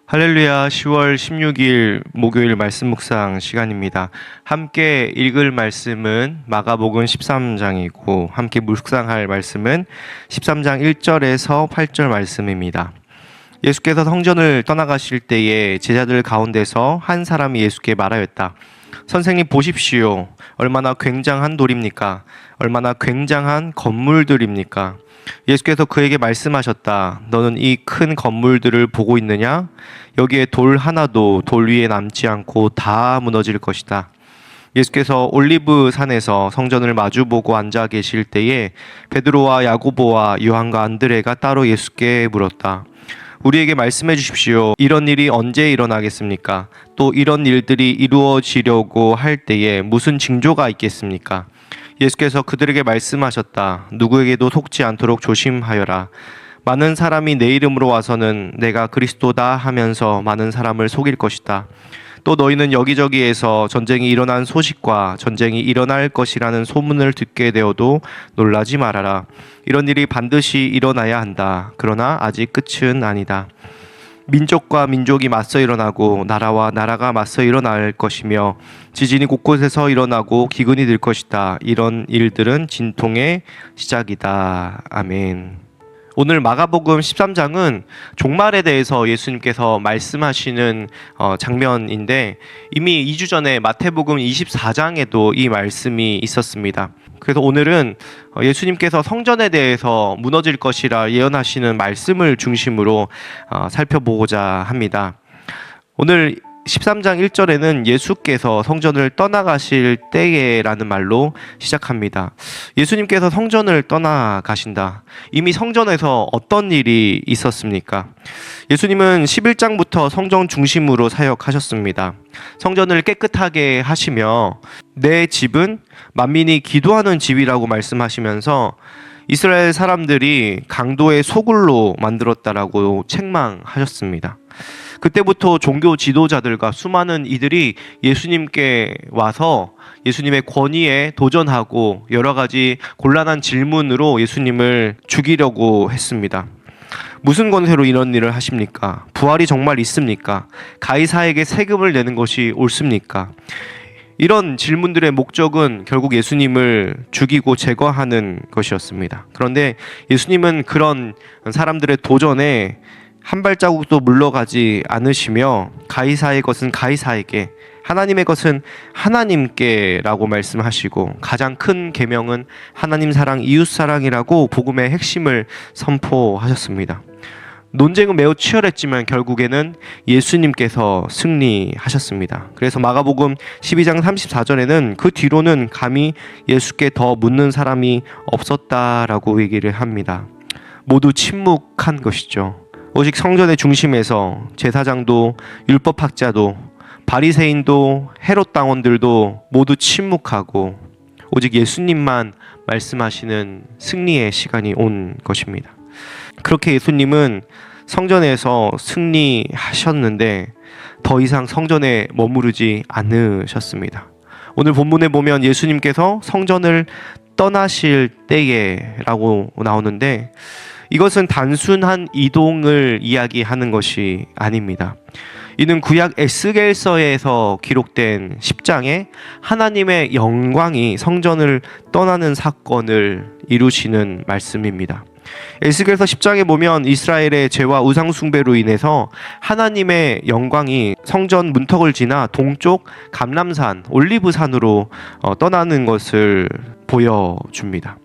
할렐루야. 10월 16일 목요일 말씀 묵상 시간입니다. 함께 읽을 말씀은 마가복음 13장이고 함께 묵상할 말씀은 13장 1절에서 8절 말씀입니다. 예수께서 성전을 떠나가실 때에 제자들 가운데서 한 사람이 예수께 말하였다. 선생님 보십시오. 얼마나 굉장한 돌입니까? 얼마나 굉장한 건물들입니까? 예수께서 그에게 말씀하셨다. 너는 이 큰 건물들을 보고 있느냐? 여기에 돌 하나도 돌 위에 남지 않고 다 무너질 것이다. 예수께서 올리브 산에서 성전을 마주보고 앉아 계실 때에 베드로와 야고보와 요한과 안드레가 따로 예수께 물었다. 우리에게 말씀해 주십시오. 이런 일이 언제 일어나겠습니까? 또 이런 일들이 이루어지려고 할 때에 무슨 징조가 있겠습니까? 예수께서 그들에게 말씀하셨다. 누구에게도 속지 않도록 조심하여라. 많은 사람이 내 이름으로 와서는 내가 그리스도다 하면서 많은 사람을 속일 것이다. 또 너희는 여기저기에서 전쟁이 일어난 소식과 전쟁이 일어날 것이라는 소문을 듣게 되어도 놀라지 말아라. 이런 일이 반드시 일어나야 한다. 그러나 아직 끝은 아니다. 민족과 민족이 맞서 일어나고 나라와 나라가 맞서 일어날 것이며 지진이 곳곳에서 일어나고 기근이 들 것이다. 이런 일들은 진통의 시작이다. 아멘. 오늘 마가복음 13장은 종말에 대해서 예수님께서 말씀하시는 장면인데 이미 2주 전에 마태복음 24장에도 이 말씀이 있었습니다. 그래서 오늘은 예수님께서 성전에 대해서 무너질 것이라 예언하시는 말씀을 중심으로 살펴보고자 합니다. 오늘 13장 1절에는 예수께서 성전을 떠나가실 때에라는 말로 시작합니다. 예수님께서 성전을 떠나가신다. 이미 성전에서 어떤 일이 있었습니까? 예수님은 11장부터 성전 중심으로 사역하셨습니다. 성전을 깨끗하게 하시며 내 집은 만민이 기도하는 집이라고 말씀하시면서 이스라엘 사람들이 강도의 소굴로 만들었다라고 책망하셨습니다. 그때부터 종교 지도자들과 수많은 이들이 예수님께 와서 예수님의 권위에 도전하고 여러 가지 곤란한 질문으로 예수님을 죽이려고 했습니다. 무슨 권세로 이런 일을 하십니까? 부활이 정말 있습니까? 가이사에게 세금을 내는 것이 옳습니까? 이런 질문들의 목적은 결국 예수님을 죽이고 제거하는 것이었습니다. 그런데 예수님은 그런 사람들의 도전에 한 발자국도 물러가지 않으시며 가이사의 것은 가이사에게, 하나님의 것은 하나님께라고 말씀하시고 가장 큰 계명은 하나님 사랑, 이웃 사랑이라고 복음의 핵심을 선포하셨습니다. 논쟁은 매우 치열했지만 결국에는 예수님께서 승리하셨습니다. 그래서 마가복음 12장 34절에는 그 뒤로는 감히 예수께 더 묻는 사람이 없었다라고 얘기를 합니다. 모두 침묵한 것이죠. 오직 성전의 중심에서 제사장도 율법학자도 바리새인도 헤롯 당원들도 모두 침묵하고 오직 예수님만 말씀하시는 승리의 시간이 온 것입니다. 그렇게 예수님은 성전에서 승리하셨는데 더 이상 성전에 머무르지 않으셨습니다. 오늘 본문에 보면 예수님께서 성전을 떠나실 때에라고 나오는데 이것은 단순한 이동을 이야기하는 것이 아닙니다. 이는 구약 에스겔서에서 기록된 10장에 하나님의 영광이 성전을 떠나는 사건을 이루시는 말씀입니다. 에스겔서 10장에 보면 이스라엘의 죄와 우상 숭배로 인해서 하나님의 영광이 성전 문턱을 지나 동쪽 감람산 올리브산으로 떠나는 것을 보여줍니다.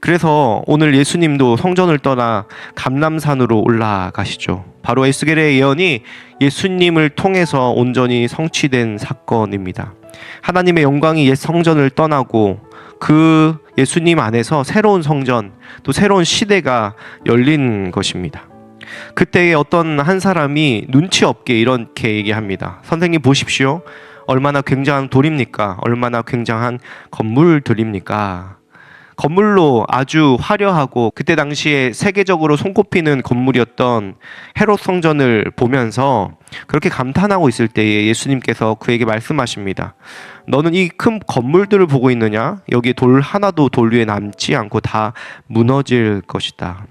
그래서 오늘 예수님도 성전을 떠나 감람산으로 올라가시죠. 바로 에스겔의 예언이 예수님을 통해서 온전히 성취된 사건입니다. 하나님의 영광이 옛 성전을 떠나고 그 예수님 안에서 새로운 성전, 또 새로운 시대가 열린 것입니다. 그때에 어떤 한 사람이 눈치 없게 이렇게 얘기합니다. 선생님 보십시오. 얼마나 굉장한 돌입니까? 얼마나 굉장한 건물들입니까? 건물로 아주 화려하고 그때 당시에 세계적으로 손꼽히는 건물이었던 헤롯 성전을 보면서 그렇게 감탄하고 있을 때에 예수님께서 그에게 말씀하십니다. 너는 이 큰 건물들을 보고 있느냐? 여기 돌 하나도 돌 위에 남지 않고 다 무너질 것이다.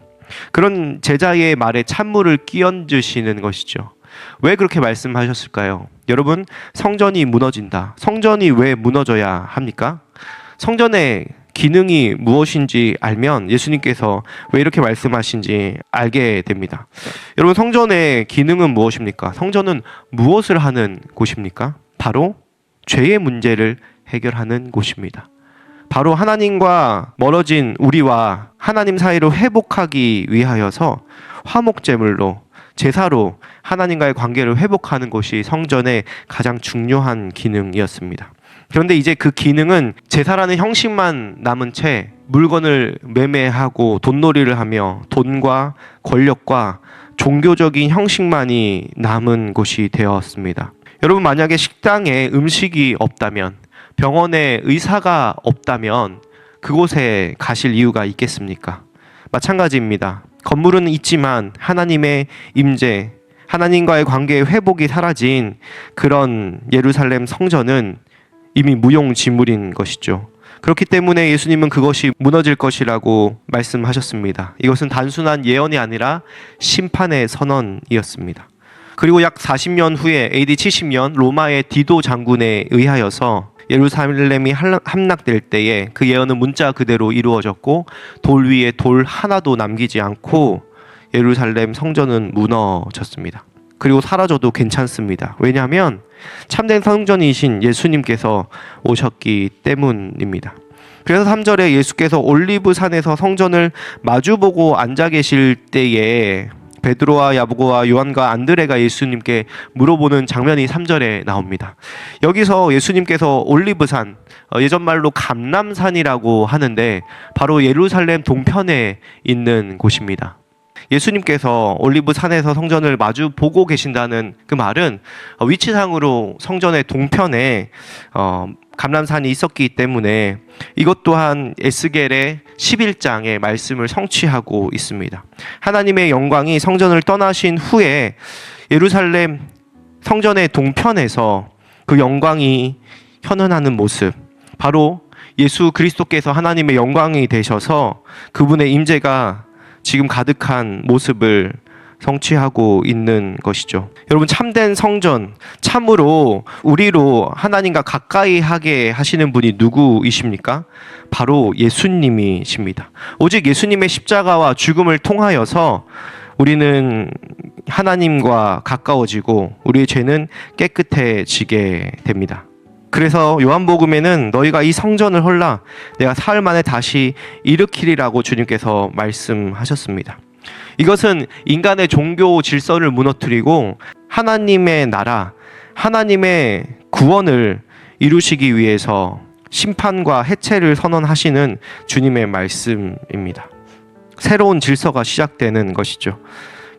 그런 제자의 말에 찬물을 끼얹으시는 것이죠. 왜 그렇게 말씀하셨을까요? 여러분, 성전이 무너진다. 성전이 왜 무너져야 합니까? 성전의 기능이 무엇인지 알면 예수님께서 왜 이렇게 말씀하신지 알게 됩니다. 여러분, 성전의 기능은 무엇입니까? 성전은 무엇을 하는 곳입니까? 바로 죄의 문제를 해결하는 곳입니다. 바로 하나님과 멀어진 우리와 하나님 사이로 회복하기 위하여서 화목제물로, 제사로 하나님과의 관계를 회복하는 것이 성전의 가장 중요한 기능이었습니다. 그런데 이제 그 기능은 제사라는 형식만 남은 채 물건을 매매하고 돈놀이를 하며 돈과 권력과 종교적인 형식만이 남은 곳이 되었습니다. 여러분, 만약에 식당에 음식이 없다면, 병원에 의사가 없다면 그곳에 가실 이유가 있겠습니까? 마찬가지입니다. 건물은 있지만 하나님의 임재, 하나님과의 관계의 회복이 사라진 그런 예루살렘 성전은 이미 무용지물인 것이죠. 그렇기 때문에 예수님은 그것이 무너질 것이라고 말씀하셨습니다. 이것은 단순한 예언이 아니라 심판의 선언이었습니다. 그리고 약 40년 후에 AD 70년 로마의 디도 장군에 의하여서 예루살렘이 함락될 때에 그 예언은 문자 그대로 이루어졌고 돌 위에 돌 하나도 남기지 않고 예루살렘 성전은 무너졌습니다. 그리고 사라져도 괜찮습니다. 왜냐하면 참된 성전이신 예수님께서 오셨기 때문입니다. 그래서 3절에 예수께서 올리브산에서 성전을 마주보고 앉아 계실 때에 베드로와 야고보와 요한과 안드레가 예수님께 물어보는 장면이 3절에 나옵니다. 여기서 예수님께서 올리브산, 예전 말로 감람산이라고 하는데 바로 예루살렘 동편에 있는 곳입니다. 예수님께서 올리브산에서 성전을 마주 보고 계신다는 그 말은 위치상으로 성전의 동편에 감람산이 있었기 때문에 이것 또한 에스겔의 11장의 말씀을 성취하고 있습니다. 하나님의 영광이 성전을 떠나신 후에 예루살렘 성전의 동편에서 그 영광이 현현하는 모습, 바로 예수 그리스도께서 하나님의 영광이 되셔서 그분의 임재가 지금 가득한 모습을 성취하고 있는 것이죠. 여러분, 참된 성전, 참으로 우리로 하나님과 가까이 하게 하시는 분이 누구이십니까? 바로 예수님이십니다. 오직 예수님의 십자가와 죽음을 통하여서 우리는 하나님과 가까워지고 우리의 죄는 깨끗해지게 됩니다. 그래서 요한복음에는 너희가 이 성전을 헐라 내가 사흘 만에 다시 일으키리라고 주님께서 말씀하셨습니다. 이것은 인간의 종교 질서를 무너뜨리고 하나님의 나라, 하나님의 구원을 이루시기 위해서 심판과 해체를 선언하시는 주님의 말씀입니다. 새로운 질서가 시작되는 것이죠.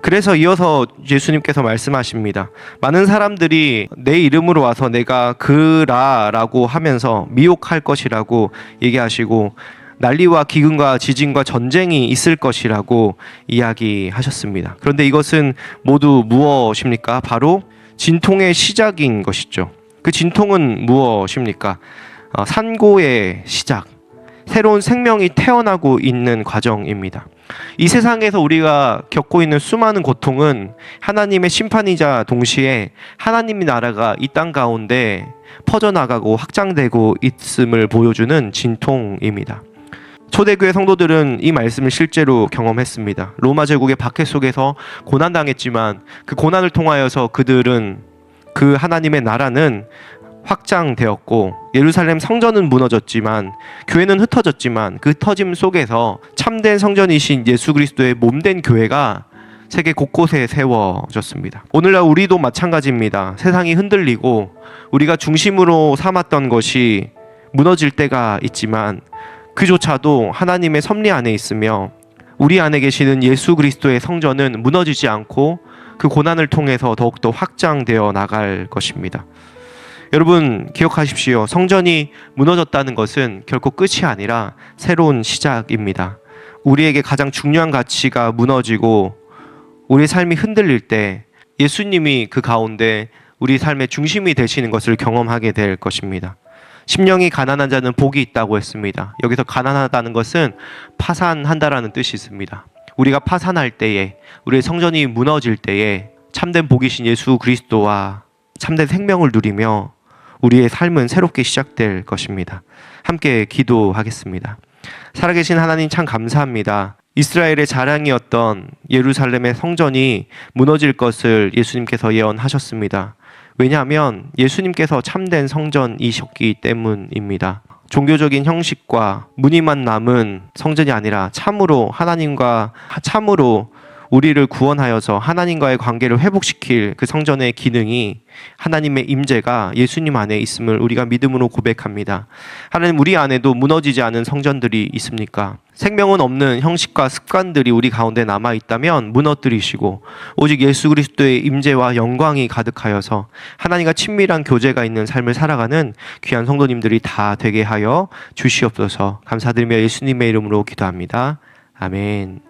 그래서 이어서 예수님께서 말씀하십니다. 많은 사람들이 내 이름으로 와서 내가 그라라고 하면서 미혹할 것이라고 얘기하시고 난리와 기근과 지진과 전쟁이 있을 것이라고 이야기하셨습니다. 그런데 이것은 모두 무엇입니까? 바로 진통의 시작인 것이죠. 그 진통은 무엇입니까? 산고의 시작, 새로운 생명이 태어나고 있는 과정입니다. 이 세상에서 우리가 겪고 있는 수많은 고통은 하나님의 심판이자 동시에 하나님의 나라가 이 땅 가운데 퍼져나가고 확장되고 있음을 보여주는 진통입니다. 초대교회 성도들은 이 말씀을 실제로 경험했습니다. 로마 제국의 박해 속에서 고난당했지만 그 고난을 통하여서 그들은 그 하나님의 나라는 확장되었고 예루살렘 성전은 무너졌지만 교회는 흩어졌지만 그 흩어짐 속에서 참된 성전이신 예수 그리스도의 몸된 교회가 세계 곳곳에 세워졌습니다. 오늘날 우리도 마찬가지입니다. 세상이 흔들리고 우리가 중심으로 삼았던 것이 무너질 때가 있지만 그조차도 하나님의 섭리 안에 있으며 우리 안에 계시는 예수 그리스도의 성전은 무너지지 않고 그 고난을 통해서 더욱더 확장되어 나갈 것입니다. 여러분 기억하십시오. 성전이 무너졌다는 것은 결코 끝이 아니라 새로운 시작입니다. 우리에게 가장 중요한 가치가 무너지고 우리의 삶이 흔들릴 때 예수님이 그 가운데 우리 삶의 중심이 되시는 것을 경험하게 될 것입니다. 심령이 가난한 자는 복이 있다고 했습니다. 여기서 가난하다는 것은 파산한다라는 뜻이 있습니다. 우리가 파산할 때에, 우리의 성전이 무너질 때에 참된 복이신 예수 그리스도와 참된 생명을 누리며 우리의 삶은 새롭게 시작될 것입니다. 함께 기도하겠습니다. 살아계신 하나님 참 감사합니다. 이스라엘의 자랑이었던 예루살렘의 성전이 무너질 것을 예수님께서 예언하셨습니다. 왜냐하면 예수님께서 참된 성전이셨기 때문입니다. 종교적인 형식과 무늬만 남은 성전이 아니라 참으로 하나님과 참으로 우리를 구원하여서 하나님과의 관계를 회복시킬 그 성전의 기능이 하나님의 임재가 예수님 안에 있음을 우리가 믿음으로 고백합니다. 하나님, 우리 안에도 무너지지 않은 성전들이 있습니까? 생명은 없는 형식과 습관들이 우리 가운데 남아 있다면 무너뜨리시고 오직 예수 그리스도의 임재와 영광이 가득하여서 하나님과 친밀한 교제가 있는 삶을 살아가는 귀한 성도님들이 다 되게 하여 주시옵소서. 감사드리며 예수님의 이름으로 기도합니다. 아멘.